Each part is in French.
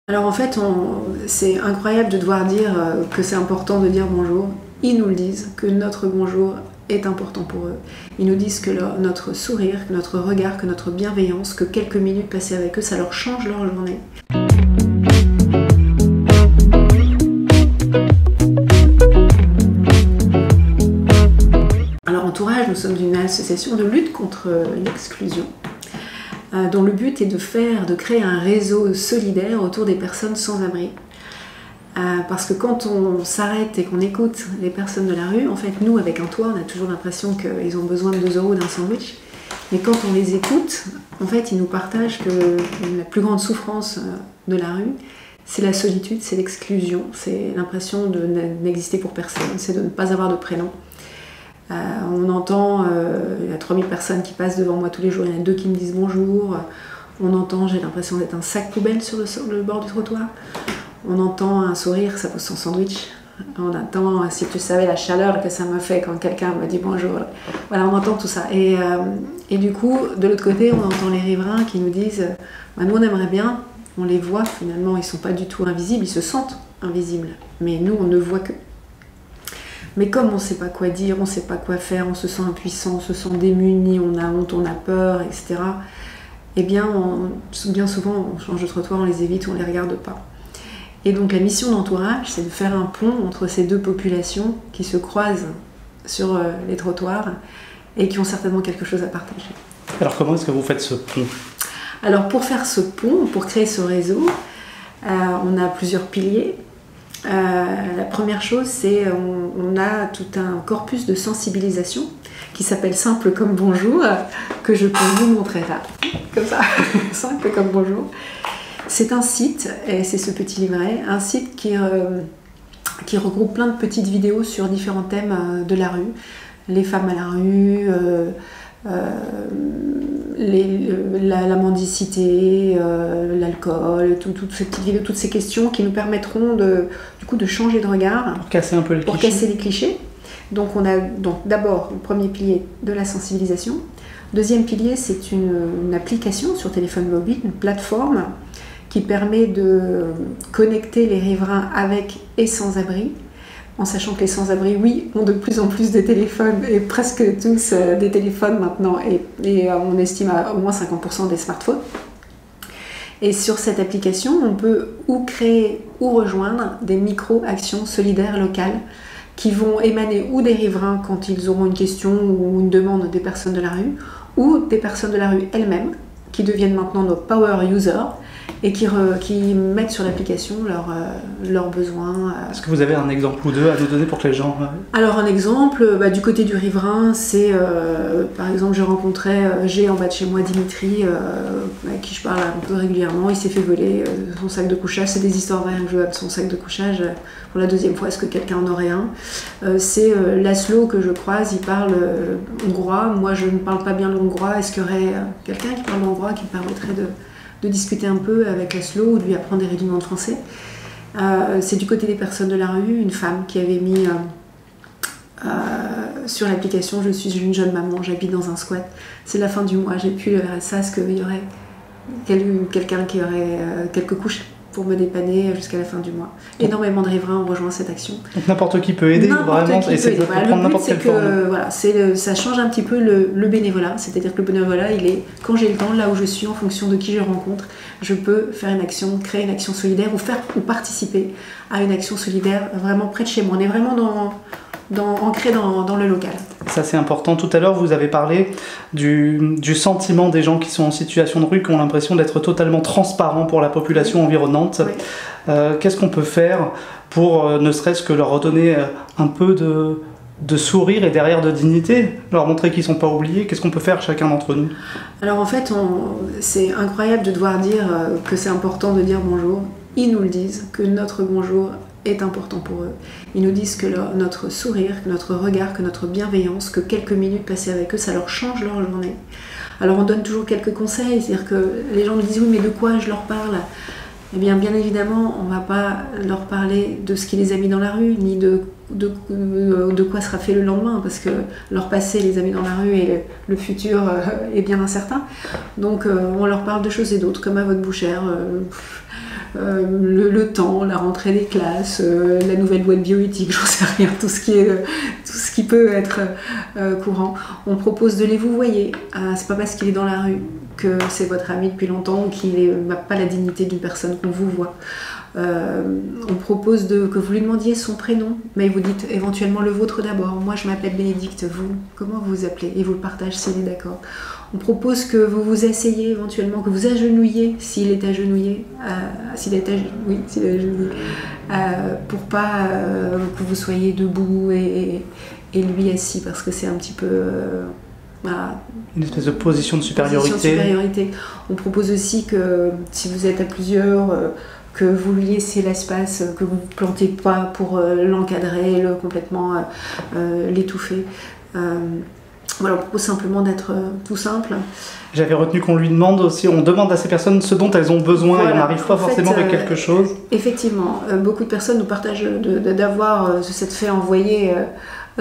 Alors en fait, c'est incroyable de devoir dire que c'est important de dire bonjour. Ils nous le disent, que notre bonjour est important pour eux. Ils nous disent que notre sourire, que notre regard, que notre bienveillance, que quelques minutes passées avec eux, ça leur change leur journée. Alors Entourage, nous sommes une association de lutte contre l'exclusion, dont le but est de créer un réseau solidaire autour des personnes sans abri. Parce que quand on s'arrête et qu'on écoute les personnes de la rue, en fait, nous, avec un toit, on a toujours l'impression qu'ils ont besoin de 2 € d'un sandwich. Mais quand on les écoute, en fait, ils nous partagent que la plus grande souffrance de la rue, c'est la solitude, c'est l'exclusion, c'est l'impression de n'exister pour personne, c'est de ne pas avoir de prénom. On entend, il y a 3000 personnes qui passent devant moi tous les jours, il y en a 2 qui me disent bonjour. On entend, j'ai l'impression d'être un sac poubelle sur le bord du trottoir. On entend un sourire, ça pose son sandwich. On entend, si tu savais la chaleur que ça me fait quand quelqu'un me dit bonjour. Voilà, on entend tout ça. Et du coup, de l'autre côté, on entend les riverains qui nous disent nous on aimerait bien, on les voit finalement, ils ne sont pas du tout invisibles, ils se sentent invisibles. Mais nous, on ne voit que. Mais comme on ne sait pas quoi dire, on ne sait pas quoi faire, on se sent impuissant, on se sent démuni, on a honte, on a peur, etc. Eh bien, bien souvent, on change de trottoir, on les évite ou on ne les regarde pas. Et donc la mission d'Entourage, c'est de faire un pont entre ces 2 populations qui se croisent sur les trottoirs et qui ont certainement quelque chose à partager. Alors comment est-ce que vous faites ce pont? Alors pour faire ce pont, pour créer ce réseau, on a plusieurs piliers. La première chose, c'est on a tout un corpus de sensibilisation qui s'appelle Simple comme bonjour, que je peux vous montrer là, comme ça, Simple comme bonjour. C'est un site, et c'est ce petit livret, un site qui regroupe plein de petites vidéos sur différents thèmes de la rue. Les femmes à la rue, la mendicité, l'alcool, toutes ces petites vidéos, toutes ces questions qui nous permettront du coup de changer de regard. Pour casser un peu les clichés. Pour casser les clichés. Donc on a d'abord le premier pilier de la sensibilisation. Deuxième pilier, c'est une application sur téléphone mobile, une plateforme qui permet de connecter les riverains avec et sans abri, en sachant que les sans-abri, oui, ont de plus en plus de téléphones, et presque tous des téléphones maintenant, et on estime à au moins 50% des smartphones. Et sur cette application, on peut ou créer ou rejoindre des micro-actions solidaires locales qui vont émaner ou des riverains quand ils auront une question ou une demande des personnes de la rue, ou des personnes de la rue elles-mêmes, qui deviennent maintenant nos power users, et qui mettent sur l'application leurs besoins. Est-ce que vous avez un exemple ou deux à nous donner pour que les gens... Alors un exemple, du côté du riverain, c'est par exemple j'ai en bas de chez moi Dimitri, avec qui je parle un peu régulièrement, il s'est fait voler son sac de couchage, c'est des histoires vraies, je vois son sac de couchage pour la 2e fois, est-ce que quelqu'un en aurait un? C'est Laszlo que je croise, il parle hongrois, moi je ne parle pas bien le hongrois, est-ce qu'il y aurait quelqu'un qui parle hongrois qui me permettrait de discuter un peu avec Laszlo ou de lui apprendre des rudiments de français. C'est du côté des personnes de la rue, une femme qui avait mis sur l'application « Je suis une jeune maman, j'habite dans un squat, c'est la fin du mois, j'ai plus le RSA, est-ce qu'il y aurait quelqu'un qui aurait quelques couches pour me dépanner jusqu'à la fin du mois ?» Énormément de riverains ont rejoint cette action. Donc n'importe qui peut aider, vraiment, et c'est de prendre n'importe quelle forme. Voilà, ça change un petit peu le bénévolat, c'est-à-dire que le bénévolat, il est, quand j'ai le temps, là où je suis, en fonction de qui je rencontre, je peux faire une action, créer une action solidaire ou participer à une action solidaire vraiment près de chez moi. On est vraiment ancré dans le local. Ça c'est important. Tout à l'heure vous avez parlé du sentiment des gens qui sont en situation de rue, qui ont l'impression d'être totalement transparents pour la population environnante. Oui. Qu'est-ce qu'on peut faire pour ne serait-ce que leur redonner un peu de sourire et derrière de dignité, leur montrer qu'ils ne sont pas oubliés? Qu'est-ce qu'on peut faire chacun d'entre nous? Alors en fait, c'est incroyable de devoir dire que c'est important de dire bonjour. Ils nous le disent, que notre bonjour est important pour eux. Ils nous disent que notre sourire, que notre regard, que notre bienveillance, que quelques minutes passées avec eux, ça leur change leur journée. Alors on donne toujours quelques conseils, c'est-à-dire que les gens nous disent « oui, mais de quoi je leur parle ?» Eh bien évidemment, on ne va pas leur parler de ce qui les a mis dans la rue, ni de quoi sera fait le lendemain, parce que leur passé les a mis dans la rue et le futur est bien incertain. Donc on leur parle de choses et d'autres, comme à votre bouchère. le temps, la rentrée des classes, la nouvelle boîte bioéthique, j'en sais rien, tout ce qui peut être courant. On propose de les vouvoyer. C'est pas parce qu'il est dans la rue que c'est votre ami depuis longtemps ou qu'il n'a pas la dignité d'une personne qu'on vous voit. On propose que vous lui demandiez son prénom, mais vous dites éventuellement le vôtre d'abord. Moi je m'appelle Bénédicte, vous, comment vous vous appelez? Et vous le partagez s'il est d'accord. On propose que vous vous asseyez éventuellement, que vous agenouillez s'il est agenouillé, s'il est agenouillé, pour pas que vous soyez debout et lui assis, parce que c'est un petit peu... voilà. Une espèce de position de supériorité. On propose aussi que si vous êtes à plusieurs, que vous lui laissiez l'espace, que vous ne vous plantez pas pour l'encadrer, complètement l'étouffer. Voilà, on propose simplement d'être tout simple. J'avais retenu qu'on lui demande aussi, on demande à ces personnes ce dont elles ont besoin, voilà, et on n'arrive pas forcément avec quelque chose. Effectivement, beaucoup de personnes nous partagent d'avoir cette fait envoyer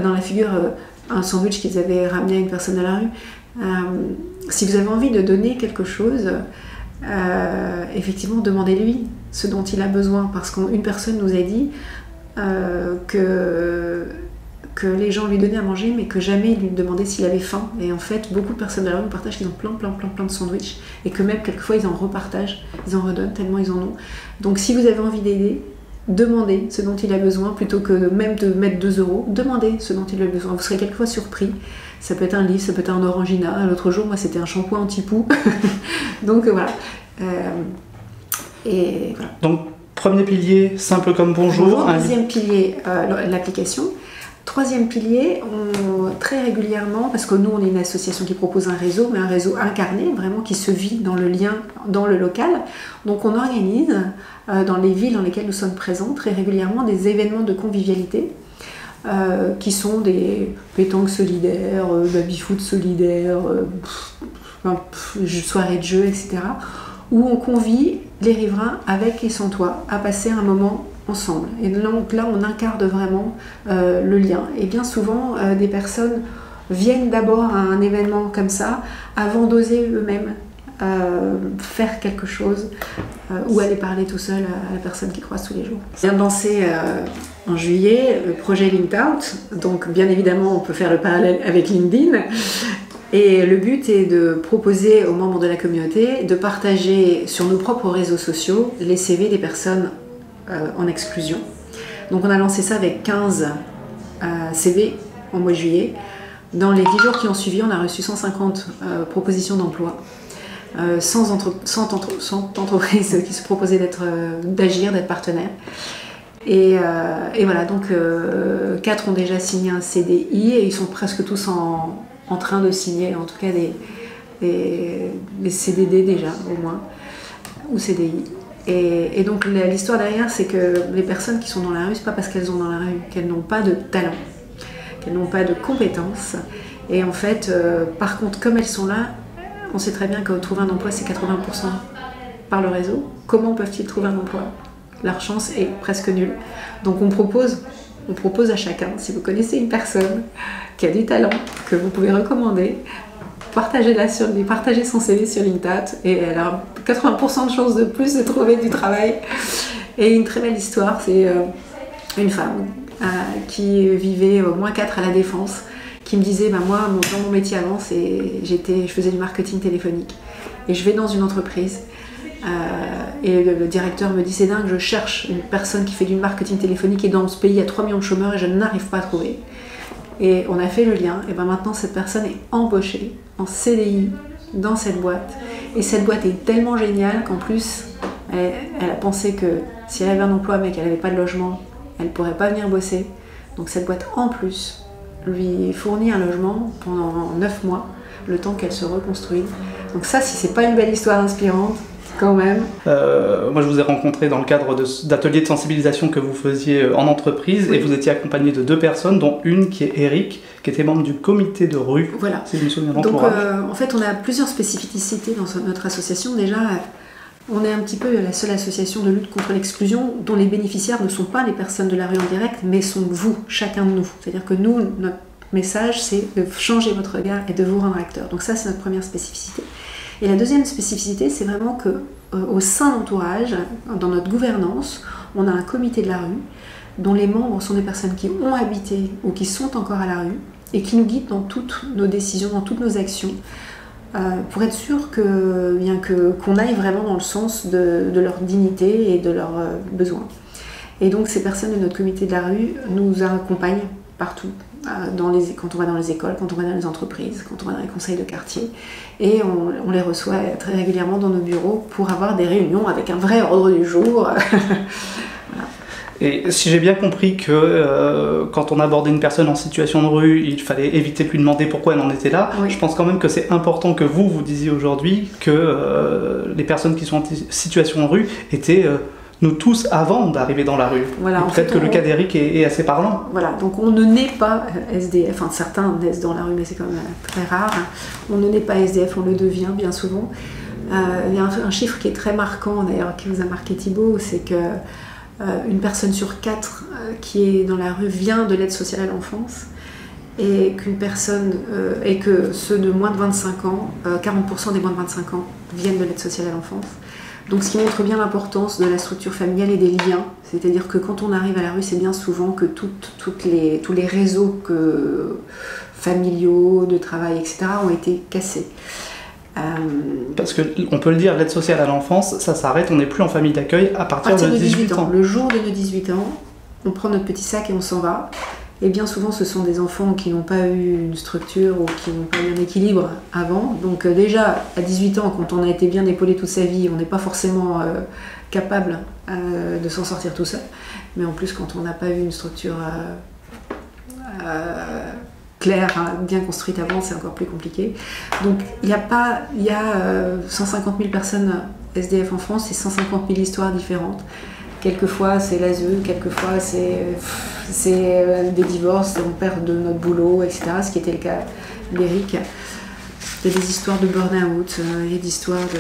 dans la figure un sandwich qu'ils avaient ramené à une personne à la rue. Si vous avez envie de donner quelque chose, effectivement, demandez-lui ce dont il a besoin, parce qu'une personne nous a dit que les gens lui donnaient à manger, mais que jamais ils lui demandaient s'il avait faim. Et en fait, beaucoup de personnes de la rue nous partagent qu'ils ont plein de sandwichs, et que même quelquefois ils en repartagent, ils en redonnent tellement ils en ont. Donc si vous avez envie d'aider, demandez ce dont il a besoin, plutôt que même de mettre 2 €, demandez ce dont il a besoin. Vous serez quelquefois surpris. Ça peut être un livre, ça peut être un Orangina. L'autre jour, moi, c'était un shampoing anti-poux. Donc voilà. Et voilà. Donc, premier pilier, simple comme bonjour. Deuxième pilier, l'application. Troisième pilier, très régulièrement, parce que nous on est une association qui propose un réseau, mais un réseau incarné, vraiment qui se vit dans le lien, dans le local. Donc on organise dans les villes dans lesquelles nous sommes présents très régulièrement des événements de convivialité qui sont des pétanques solidaires, baby-foot solidaire, soirées de jeux, etc. où on convie les riverains avec et sans toit à passer un moment ensemble. Et donc là, on incarne vraiment le lien. Et bien souvent, des personnes viennent d'abord à un événement comme ça, avant d'oser eux-mêmes faire quelque chose ou aller parler tout seul à la personne qu'ils croisent tous les jours. On vient de lancer en juillet le projet LinkedOut. Donc bien évidemment, on peut faire le parallèle avec LinkedIn. Et le but est de proposer aux membres de la communauté de partager sur nos propres réseaux sociaux les CV des personnes en exclusion. Donc on a lancé ça avec 15 CV en mois de juillet. Dans les 10 jours qui ont suivi, on a reçu 150 propositions d'emploi. 100 entreprises qui se proposaient d'agir, d'être partenaires. Et voilà, donc 4 ont déjà signé un CDI et ils sont presque tous en train de signer, en tout cas des CDD déjà, au moins, ou CDI. Et donc l'histoire derrière, c'est que les personnes qui sont dans la rue, c'est pas parce qu'elles sont dans la rue qu'elles n'ont pas de talent, qu'elles n'ont pas de compétences. Et en fait, par contre, comme elles sont là, on sait très bien que trouver un emploi, c'est 80% par le réseau. Comment peuvent-ils trouver un emploi? Leur chance est presque nulle. Donc on propose à chacun, si vous connaissez une personne qui a du talent, que vous pouvez recommander, partagez son CV sur LinkedIn et elle a 80% de chances de plus de trouver du travail. Et une très belle histoire, c'est une femme qui vivait au moins 4 à la Défense, qui me disait moi, dans mon métier avant, je faisais du marketing téléphonique. Et je vais dans une entreprise et le directeur me dit c'est dingue, je cherche une personne qui fait du marketing téléphonique et dans ce pays il y a 3 millions de chômeurs et je n'arrive pas à trouver. Et on a fait le lien, et maintenant cette personne est embauchée en CDI dans cette boîte. Et cette boîte est tellement géniale qu'en plus, elle a pensé que si elle avait un emploi mais qu'elle n'avait pas de logement, elle ne pourrait pas venir bosser. Donc cette boîte en plus lui fournit un logement pendant 9 mois, le temps qu'elle se reconstruise. Donc ça, si c'est pas une belle histoire inspirante, quand même. Moi, je vous ai rencontré dans le cadre d'ateliers de sensibilisation que vous faisiez en entreprise, oui. Et vous étiez accompagné de 2 personnes, dont une qui est Eric, qui était membre du comité de rue. Voilà. Si je me souviens. Donc, en fait, on a plusieurs spécificités dans notre association. Déjà, on est un petit peu la seule association de lutte contre l'exclusion dont les bénéficiaires ne sont pas les personnes de la rue en direct, mais sont vous, chacun de nous. C'est-à-dire que nous, notre message, c'est de changer votre regard et de vous rendre acteur. Donc ça, c'est notre première spécificité. Et la deuxième spécificité, c'est vraiment que au sein de l'entourage, dans notre gouvernance, on a un comité de la rue dont les membres sont des personnes qui ont habité ou qui sont encore à la rue et qui nous guident dans toutes nos décisions, dans toutes nos actions, pour être sûr qu'on aille vraiment dans le sens de leur dignité et de leurs besoins. Et donc ces personnes de notre comité de la rue nous accompagnent partout, quand on va dans les écoles, quand on va dans les entreprises, quand on va dans les conseils de quartier, et on les reçoit très régulièrement dans nos bureaux pour avoir des réunions avec un vrai ordre du jour. Voilà. Et si j'ai bien compris que quand on abordait une personne en situation de rue, il fallait éviter de lui demander pourquoi elle en était là, oui. Je pense quand même que c'est important que vous disiez aujourd'hui que les personnes qui sont en situation de rue étaient nous tous avant d'arriver dans la rue. Voilà, peut-être que le cas d'Eric est assez parlant. Voilà, donc on ne naît pas SDF, enfin certains naissent dans la rue, mais c'est quand même très rare. On ne naît pas SDF, on le devient bien souvent. Il y a un chiffre qui est très marquant, d'ailleurs, qui vous a marqué Thibaut, c'est que une personne sur 4 qui est dans la rue vient de l'aide sociale à l'enfance, et et que ceux de moins de 25 ans, 40% des moins de 25 ans viennent de l'aide sociale à l'enfance. Donc ce qui montre bien l'importance de la structure familiale et des liens, c'est-à-dire que quand on arrive à la rue, c'est bien souvent que tous les réseaux familiaux, de travail, etc. ont été cassés. Parce qu'on peut le dire, l'aide sociale à l'enfance, ça s'arrête, on n'est plus en famille d'accueil à partir de 18 ans. Le jour de nos 18 ans, on prend notre petit sac et on s'en va. Et bien souvent, ce sont des enfants qui n'ont pas eu une structure ou qui n'ont pas eu un équilibre avant. Donc déjà, à 18 ans, quand on a été bien épaulé toute sa vie, on n'est pas forcément capable de s'en sortir tout seul. Mais en plus, quand on n'a pas eu une structure claire, bien construite avant, c'est encore plus compliqué. Donc il y a 150 000 personnes SDF en France et 150 000 histoires différentes. Quelquefois c'est l'ASE, quelquefois c'est des divorces, on perd de notre boulot, etc. Ce qui était le cas d'Eric. Il y a des histoires de burn-out, il y a des histoires de...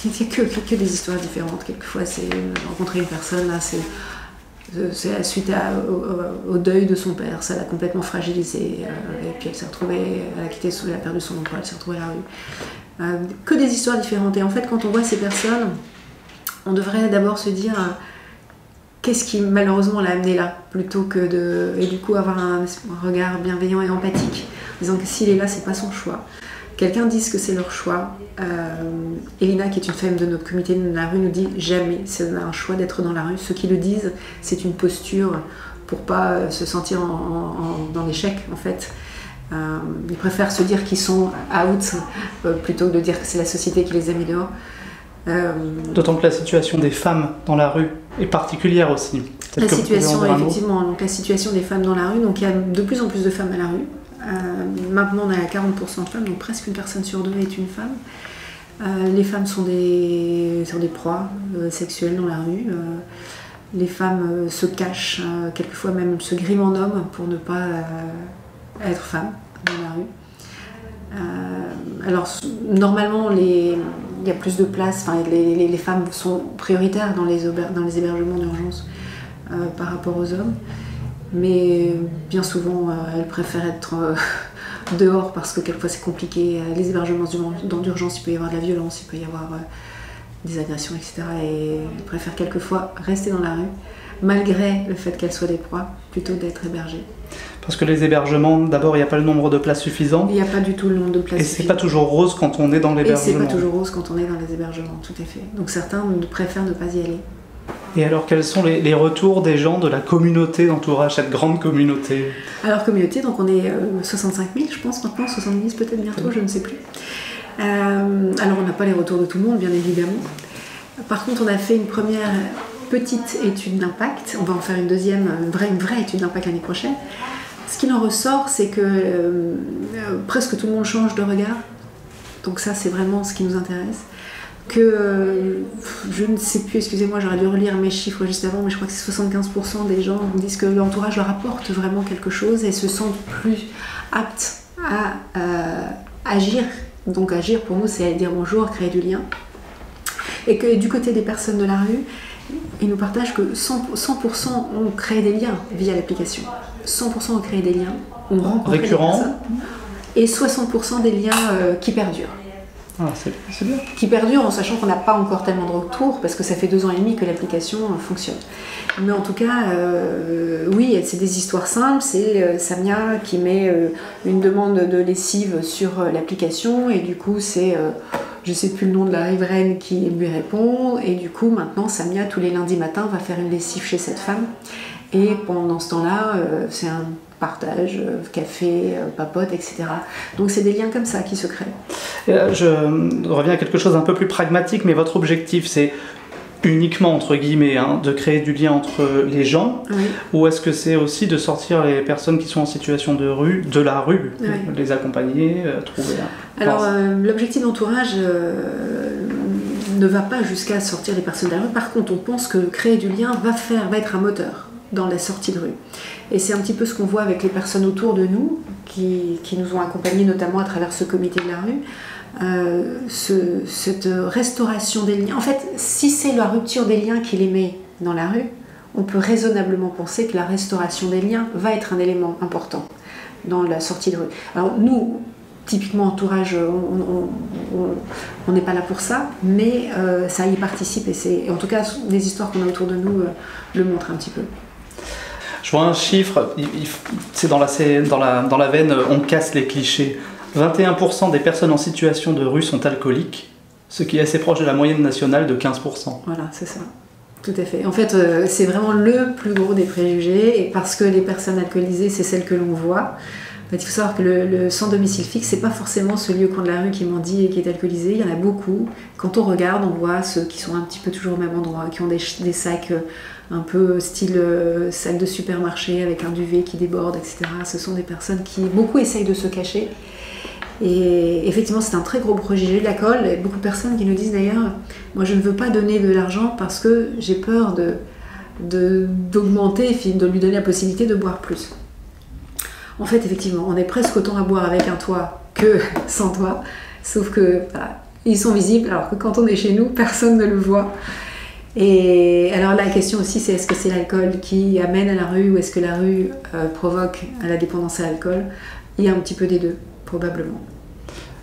Il n'y a que des histoires différentes. Quelquefois c'est rencontrer une personne, là c'est suite au deuil de son père, ça l'a complètement fragilisée, et puis elle a perdu son emploi, elle s'est retrouvée à la rue. Que des histoires différentes. Et en fait, quand on voit ces personnes, on devrait d'abord se dire qu'est-ce qui malheureusement l'a amené là, plutôt que et du coup avoir un regard bienveillant et empathique, en disant que s'il est là, c'est pas son choix. Quelqu'un dise que c'est leur choix. Elina, qui est une femme de notre comité de la rue, nous dit jamais c'est un choix d'être dans la rue. Ceux qui le disent, c'est une posture pour pas se sentir dans l'échec en fait. Ils préfèrent se dire qu'ils sont out plutôt que de dire que c'est la société qui les a mis dehors. D'autant que la situation des femmes dans la rue est particulière aussi. La situation, effectivement, donc la situation des femmes dans la rue, donc il y a de plus en plus de femmes à la rue. Maintenant on est à 40% de femmes, donc presque une personne sur deux est une femme. Les femmes sont des proies sexuelles dans la rue. Les femmes se cachent, quelquefois même se griment en homme pour ne pas être femmes dans la rue. Alors normalement il y a plus de place, les femmes sont prioritaires dans les hébergements d'urgence par rapport aux hommes. Mais bien souvent, elles préfèrent être dehors parce que quelquefois c'est compliqué. Les hébergements d'urgence, il peut y avoir de la violence, il peut y avoir des agressions, etc. Et elles préfèrent quelquefois rester dans la rue, malgré le fait qu'elles soient des proies, plutôt d'être hébergées. Parce que les hébergements, d'abord, il n'y a pas le nombre de places suffisant. Il n'y a pas du tout le nombre de places suffisant. Et c'est pas toujours rose quand on est dans l'hébergement. Et c'est pas toujours rose quand on est dans les hébergements, tout à fait. Donc certains préfèrent ne pas y aller. Et alors, quels sont les retours des gens de la communauté d'entourage, cette grande communauté? Alors, communauté, donc on est 65 000, je pense, maintenant, 70 peut-être bientôt, je ne sais plus. Alors, on n'a pas les retours de tout le monde, bien évidemment. Par contre, on a fait une première petite étude d'impact. On va en faire une deuxième, une vraie étude d'impact l'année prochaine. Ce qu'il en ressort, c'est que presque tout le monde change de regard. Donc ça, c'est vraiment ce qui nous intéresse. Que je ne sais plus, excusez-moi, j'aurais dû relire mes chiffres juste avant, mais je crois que c'est 75% des gens disent que l'entourage leur apporte vraiment quelque chose et se sentent plus aptes à agir. Donc agir pour nous, c'est dire bonjour, créer du lien. Et que du côté des personnes de la rue, ils nous partagent que 100% ont créé des liens via l'application. 100% ont créé des liens, ont rencontré des personnes. Et 60% des liens qui perdurent. Ah, c'est bien. Qui perdure en sachant qu'on n'a pas encore tellement de retour, parce que ça fait 2 ans et demi que l'application fonctionne. Mais en tout cas, oui, c'est des histoires simples. C'est Samia qui met une demande de lessive sur l'application, et du coup, c'est, je ne sais plus le nom de la riveraine qui lui répond, et du coup, maintenant, Samia, tous les lundis matins, va faire une lessive chez cette femme. Et pendant ce temps-là, c'est un partage, café, papote, etc. Donc c'est des liens comme ça qui se créent. Je reviens à quelque chose d'un peu plus pragmatique, mais votre objectif c'est uniquement, entre guillemets, de créer du lien entre les gens, oui. Ou est-ce que c'est aussi de sortir les personnes qui sont en situation de la rue, oui. Les accompagner, trouver un... Alors l'objectif d'entourage ne va pas jusqu'à sortir les personnes de la rue. Par contre, on pense que créer du lien va être un moteur dans la sortie de rue. Et c'est un petit peu ce qu'on voit avec les personnes autour de nous, qui nous ont accompagnés notamment à travers ce comité de la rue, cette restauration des liens. En fait, si c'est la rupture des liens qui les met dans la rue, on peut raisonnablement penser que la restauration des liens va être un élément important dans la sortie de rue. Alors nous, typiquement entourage, on n'est pas là pour ça, mais ça y participe, et en tout cas les histoires qu'on a autour de nous le montrent un petit peu. Je vois un chiffre, c'est dans la veine, on casse les clichés. 21% des personnes en situation de rue sont alcooliques, ce qui est assez proche de la moyenne nationale de 15%. Voilà, c'est ça. Tout à fait. En fait, c'est vraiment le plus gros des préjugés, et parce que les personnes alcoolisées, c'est celles que l'on voit. En fait, il faut savoir que le sans domicile fixe, c'est pas forcément ce lieu coin de la rue qui mendie et qui est alcoolisé. Il y en a beaucoup. Quand on regarde, on voit ceux qui sont un petit peu toujours au même endroit, qui ont des sacs un peu style sac de supermarché avec un duvet qui déborde, etc. Ce sont des personnes qui beaucoup essayent de se cacher. Et effectivement, c'est un très gros préjugé de l'alcool. Il y a beaucoup de personnes qui nous disent d'ailleurs, moi je ne veux pas donner de l'argent parce que j'ai peur d'augmenter, de lui donner la possibilité de boire plus. En fait, effectivement, on est presque autant à boire avec un toit que sans toit, sauf que voilà, ils sont visibles, alors que quand on est chez nous, personne ne le voit. Et alors la question aussi, c'est est-ce que c'est l'alcool qui amène à la rue, ou est-ce que la rue provoque à la dépendance à l'alcool? Il y a un petit peu des deux, probablement.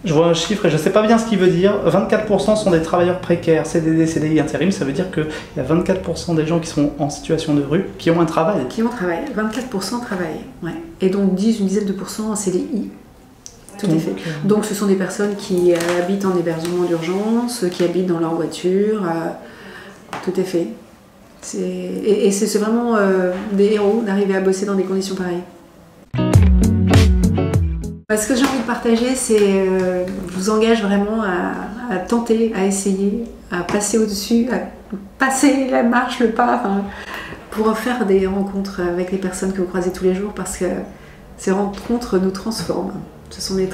Je vois un chiffre et je ne sais pas bien ce qu'il veut dire. 24% sont des travailleurs précaires, CDD, CDI, intérim. Ça veut dire qu'il y a 24% des gens qui sont en situation de rue qui ont un travail. Qui ont un travail. 24% travaillent. Ouais. Et donc une dizaine de pourcents en CDI. Tout à fait. Donc ce sont des personnes qui habitent en hébergement d'urgence, qui habitent dans leur voiture. Tout à fait. Et c'est vraiment des héros d'arriver à bosser dans des conditions pareilles. Ce que j'ai envie de partager, c'est vous engage vraiment à tenter, à essayer, à passer au-dessus, à passer la marche, le pas, pour faire des rencontres avec les personnes que vous croisez tous les jours, parce que ces rencontres nous transforment. Ce sont des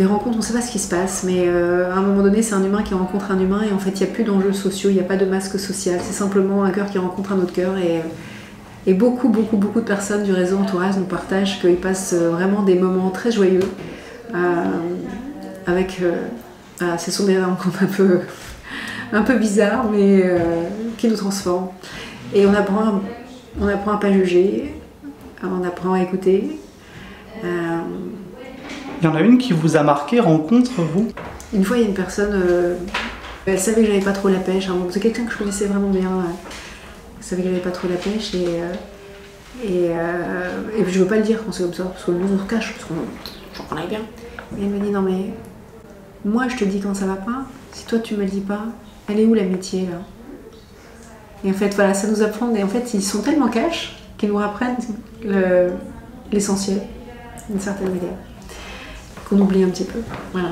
rencontres, on ne sait pas ce qui se passe, mais à un moment donné, c'est un humain qui rencontre un humain, et en fait, il n'y a plus d'enjeux sociaux, il n'y a pas de masque social, c'est simplement un cœur qui rencontre un autre cœur. Et beaucoup de personnes du réseau Entourage nous partagent qu'ils passent vraiment des moments très joyeux avec... ce sont des rencontres un peu bizarres, mais qui nous transforment. Et on apprend à pas juger, on apprend à écouter. Il y en a une qui vous a marqué, rencontre, vous? Une fois, il y a une personne... elle savait que j'avais pas trop la pêche. C'est quelqu'un que je connaissais vraiment bien. Je savais que j'avais pas trop la pêche, et je veux pas le dire quand c'est comme ça, parce que nous on se cache, parce qu'on j'en connais bien. Et elle me dit non mais moi je te dis quand ça va pas, si toi tu me le dis pas, elle est où l'amitié là? Et en fait voilà, ça nous apprend, et en fait ils sont tellement cash qu'ils nous apprennent l'essentiel, d'une certaine manière, qu'on oublie un petit peu. Voilà.